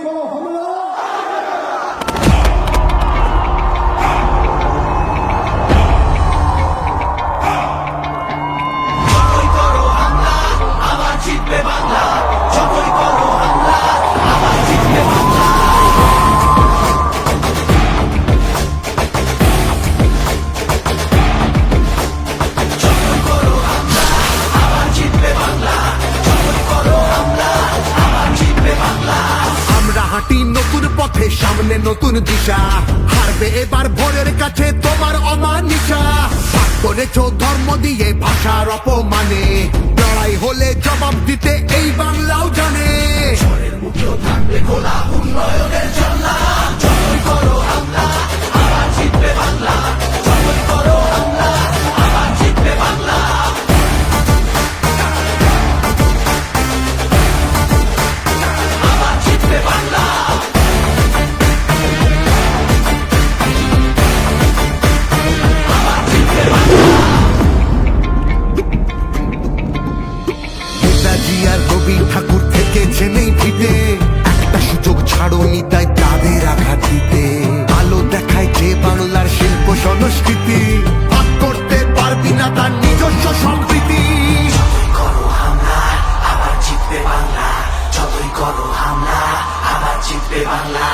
করো হামলা। নতুন পথে সামনে নতুন দিশা, হারবে এবার ভোরের কাছে তোমার অমানিসা। ভাগ করেছো ধর্ম দিয়ে ভাষার অপমানে, লড়াই হলে জবাব দিতে এই বাংলাও জানে। থাকবে খোলা উন্নয়নের জানলা, যতই করো হামলা আবার জিতবে বাংলা, যতই করো হামলা আবার জিতবে বাংলা। আবার জিতবে বাংলা। রবি ঠাকুর থেকে জেনেই ফিতে, একটা সুযোগ ছাড়োনি তাই তাদের আঘাত দিতে। আলো দেখায় যে বাংলার শিল্প সংস্কৃতি, ভাগ করতে পারবি না তার নিজস্ব সম্প্রীতি। যতই করো হামলা আবার জিতবে বাংলা, যতই করো হামলা আবার জিতবে বাংলা।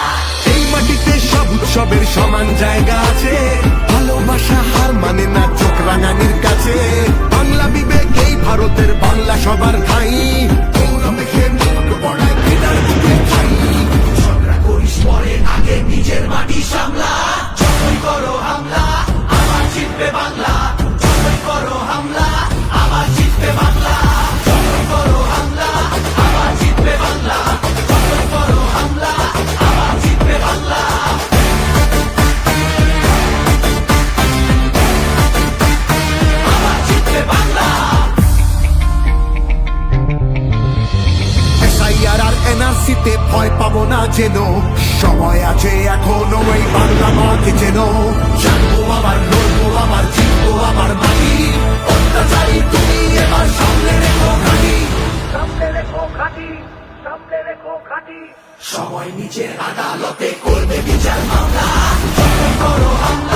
এই মাটিতে সব উৎসবের সমান জায়গা আছে, ভালোবাসা হার মানে না চোখ রাঙানির কাছে। বাংলা বিবেক এই ভারতের বাংলা সবার ঠাই, আগে নিজের মাটি সামলা। যতই করো হামলা আবার জিতবে বাংলা, যতই করো হামলা আবার জিতবে বাংলা, যতই করো হামলা আবার জিতবে বাংলা, যতই করো হামলা আবার জিতবে বাংলা। আবার জিতবে বাংলা। এসআইআর আর এনআরসিতে ভয় পাবো না যেন, সময় আছে এখনো এই বাংলা মাকে যেন। জানবো আবার লড়বো আবার জিতবো আবার মাটি, অত্যাচারী তুমি এবার সামনে রেখো ঘাটি, সামনে রেখো ঘাটি, সামনে রেখো ঘাটি। সময় নিজের আদালতে করবে বিচার মামলা, যতই করো হামলা